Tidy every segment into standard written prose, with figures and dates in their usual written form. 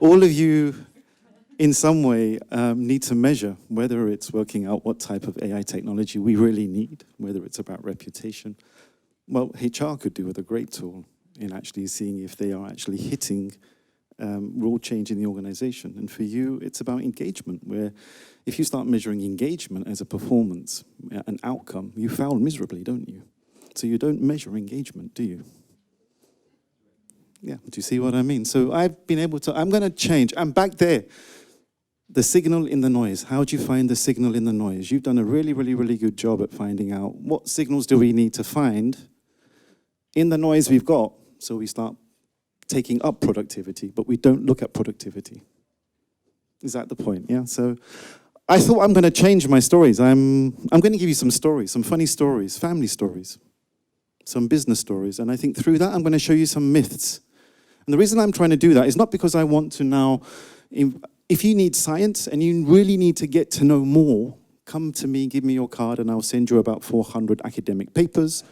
all of you, in some way, need to measure whether it's working out what type of AI technology we really need, whether it's about reputation. Well, HR could do with a great tool in actually seeing if they are actually hitting rule change in the organization. And for you, it's about engagement, where if you start measuring engagement as a performance, an outcome, you fail miserably, don't you? So you don't measure engagement, do you? Yeah, do you see what I mean? So I've been able to, I'm going to change. I'm back there. The signal in the noise. How do you find the signal in the noise? You've done a really, really, really good job at finding out what signals do we need to find in the noise we've got. So we start taking up productivity, but we don't look at productivity. Is that the point? Yeah. So I thought I'm going to change my stories. I'm going to give you some stories, some funny stories, family stories, some business stories. And I think through that, I'm going to show you some myths. And the reason I'm trying to do that is not because I want to now, if you need science and you really need to get to know more, come to me, give me your card, and I'll send you about 400 academic papers.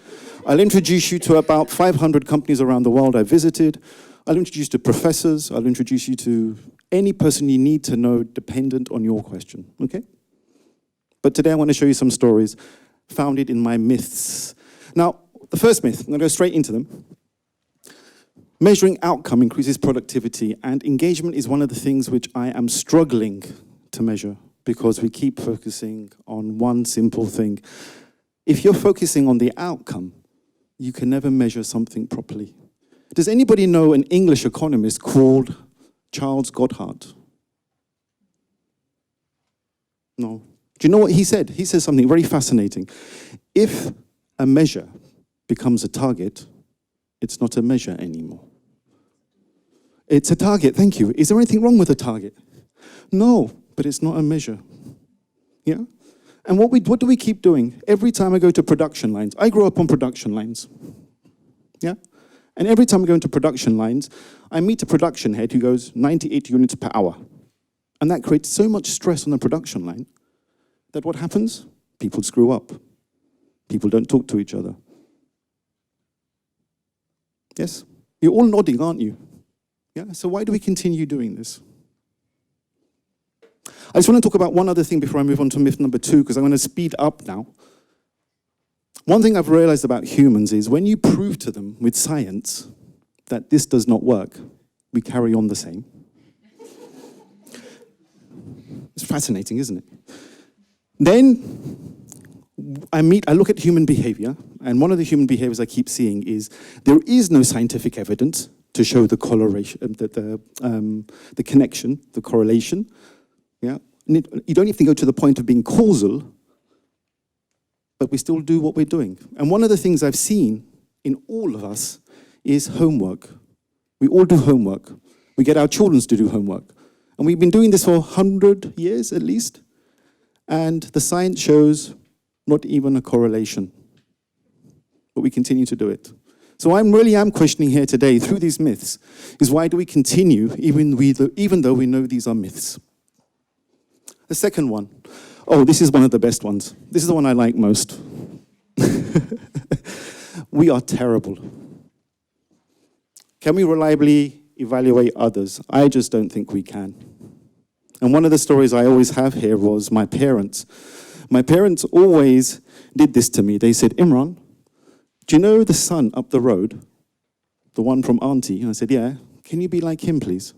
I'll introduce you to about 500 companies around the world I visited. I'll introduce you to professors. I'll introduce you to any person you need to know dependent on your question, okay? But today I want to show you some stories founded in my myths. Now, the first myth, I'm going to go straight into them. Measuring outcome increases productivity, and engagement is one of the things which I am struggling to measure because we keep focusing on one simple thing. If you're focusing on the outcome, you can never measure something properly. Does anybody know an English economist called Charles Goddard? No. Do you know what he said? He says something very fascinating. If a measure becomes a target, it's not a measure anymore. It's a target, thank you. Is there anything wrong with a target? No, but it's not a measure. Yeah? And what do we keep doing? Every time I go to production lines, I grew up on production lines. Yeah? And every time I go into production lines, I meet a production head who goes 98 units per hour. And that creates so much stress on the production line that what happens? People screw up. People don't talk to each other. Yes? You're all nodding, aren't you? Yeah? So why do we continue doing this? I just want to talk about one other thing before I move on to myth number 2, because I'm going to speed up now. One thing I've realized about humans is when you prove to them with science that this does not work, we carry on the same. It's fascinating, isn't it? Then I look at human behavior, and one of the human behaviors I keep seeing is there is no scientific evidence to show the correlation, the connection, the correlation. Yeah, and you don't even go to the point of being causal, but we still do what we're doing. And one of the things I've seen in all of us is homework. We all do homework. We get our children to do homework. And we've been doing this for 100 years at least. And the science shows not even a correlation. But we continue to do it. So I really am questioning here today, through these myths, is why do we continue even though we know these are myths? The second one. Oh, this is one of the best ones. This is the one I like most. We are terrible. Can we reliably evaluate others? I just don't think we can. And one of the stories I always have here was my parents. My parents always did this to me. They said, Imran, do you know the son up the road? The one from Auntie? And I said, yeah. Can you be like him, please?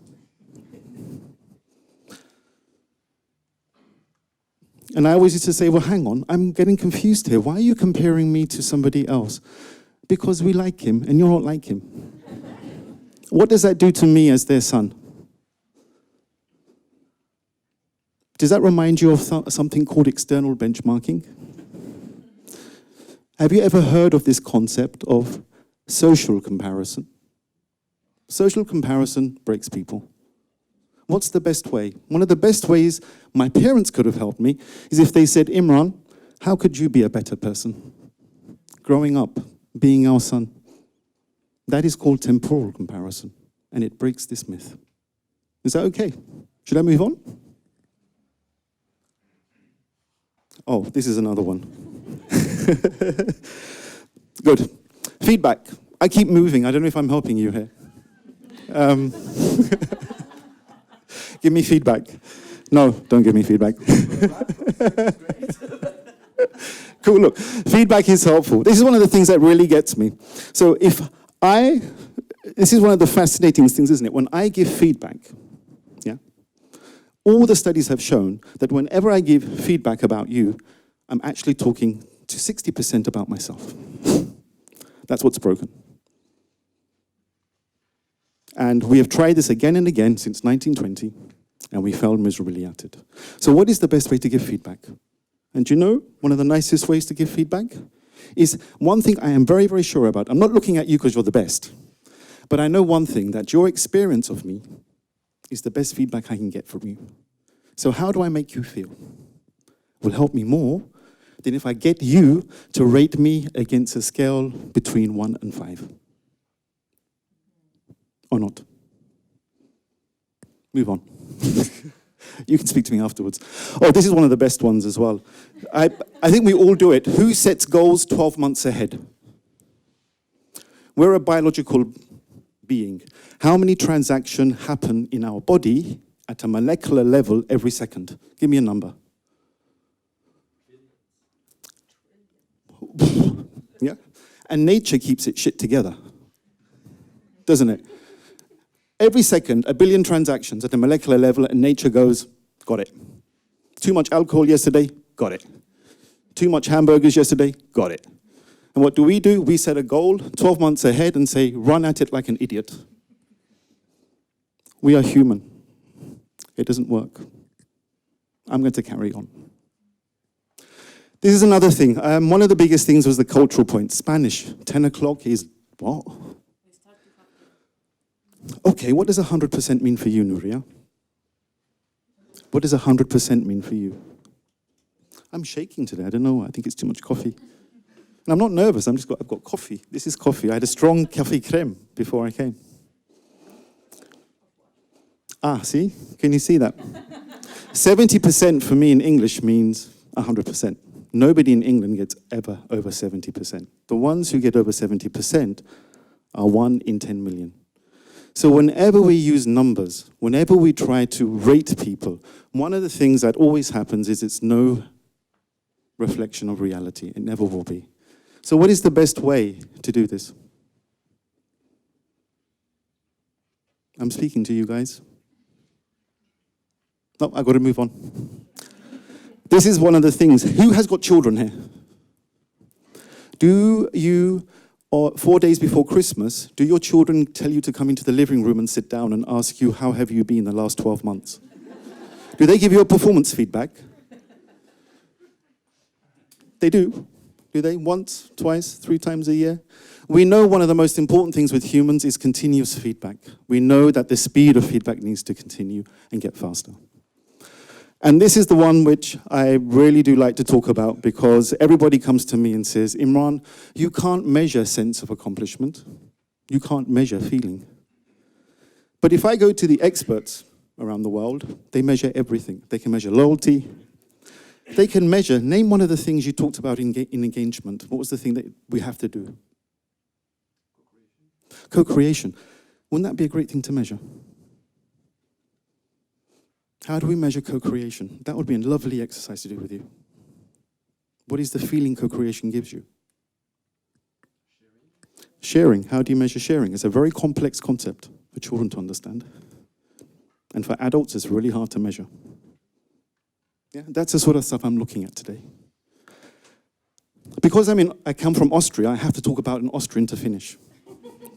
And I always used to say, well, hang on, I'm getting confused here. Why are you comparing me to somebody else? Because we like him, and you're not like him. What does that do to me as their son? Does that remind you of something called external benchmarking? Have you ever heard of this concept of social comparison? Social comparison breaks people. What's the best way? One of the best ways my parents could have helped me is if they said, Imran, how could you be a better person? Growing up, being our son. That is called temporal comparison, and it breaks this myth. Is that okay? Should I move on? Oh, this is another one. Good. Feedback. I keep moving. I don't know if I'm helping you here. Give me feedback. No, don't give me feedback. Cool, look, feedback is helpful. This is one of the things that really gets me. So this is one of the fascinating things, isn't it? When I give feedback, yeah, all the studies have shown that whenever I give feedback about you, I'm actually talking to 60% about myself. That's what's broken. And we have tried this again and again since 1920, and we failed miserably at it. So what is the best way to give feedback? And you know, one of the nicest ways to give feedback is one thing I am very, very sure about. I'm not looking at you because you're the best, but I know one thing, that your experience of me is the best feedback I can get from you. So how do I make you feel? Will help me more than if I get you to rate me against a scale between 1 and 5. Or not. Move on. You can speak to me afterwards. Oh, this is one of the best ones as well. I think we all do it. Who sets goals 12 months ahead? We're a biological being. How many transactions happen in our body at a molecular level every second? Give me a number. Yeah? And nature keeps its shit together, doesn't it? Every second, 1 billion transactions at a molecular level, and nature goes, got it. Too much alcohol yesterday, got it. Too much hamburgers yesterday, got it. And what do? We set a goal 12 months ahead and say, run at it like an idiot. We are human. It doesn't work. I'm going to carry on. This is another thing. One of the biggest things was the cultural point. Spanish, 10 o'clock is what? Okay, what does 100% mean for you, Nuria? What does 100% mean for you? I'm shaking today. I don't know. I think it's too much coffee. And I'm not nervous. I've got coffee. This is coffee. I had a strong coffee creme before I came. Ah, see? Can you see that? 70% for me in English means 100%. Nobody in England gets ever over 70%. The ones who get over 70% are 1 in 10 million. So whenever we use numbers, whenever we try to rate people, one of the things that always happens is it's no reflection of reality. It never will be. So what is the best way to do this? I'm speaking to you guys. No, I've got to move on. This is one of the things. Who has got children here? Do you, or 4 days before Christmas, do your children tell you to come into the living room and sit down and ask you, how have you been the last 12 months? Do they give you a performance feedback? They do. Do they? Once, twice, 3 times a year? We know one of the most important things with humans is continuous feedback. We know that the speed of feedback needs to continue and get faster. And this is the one which I really do like to talk about, because everybody comes to me and says, Imran, you can't measure sense of accomplishment. You can't measure feeling. But if I go to the experts around the world, they measure everything. They can measure loyalty. They can measure, name one of the things you talked about in engagement. What was the thing that we have to do? Co-creation. Wouldn't that be a great thing to measure? How do we measure co-creation? That would be a lovely exercise to do with you. What is the feeling co-creation gives you? Sharing. How do you measure sharing? It's a very complex concept for children to understand. And for adults, it's really hard to measure. Yeah, that's the sort of stuff I'm looking at today. Because I come from Austria, I have to talk about an Austrian to finish.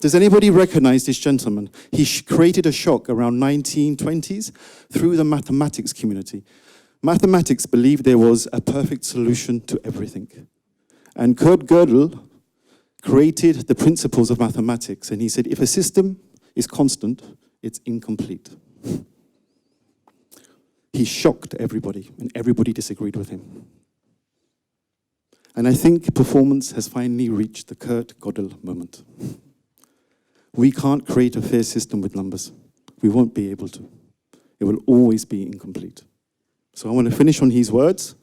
Does anybody recognize this gentleman? He created a shock around 1920s through the mathematics community. Mathematics believed there was a perfect solution to everything. And Kurt Gödel created the principles of mathematics. And he said, if a system is constant, it's incomplete. He shocked everybody, and everybody disagreed with him. And I think performance has finally reached the Kurt Gödel moment. We can't create a fair system with numbers. We won't be able to. It will always be incomplete. So I want to finish on his words.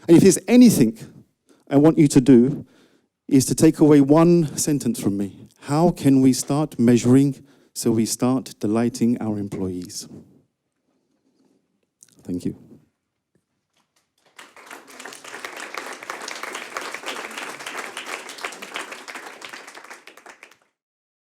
And if there's anything I want you to do, is to take away one sentence from me. How can we start measuring so we start delighting our employees? Thank you.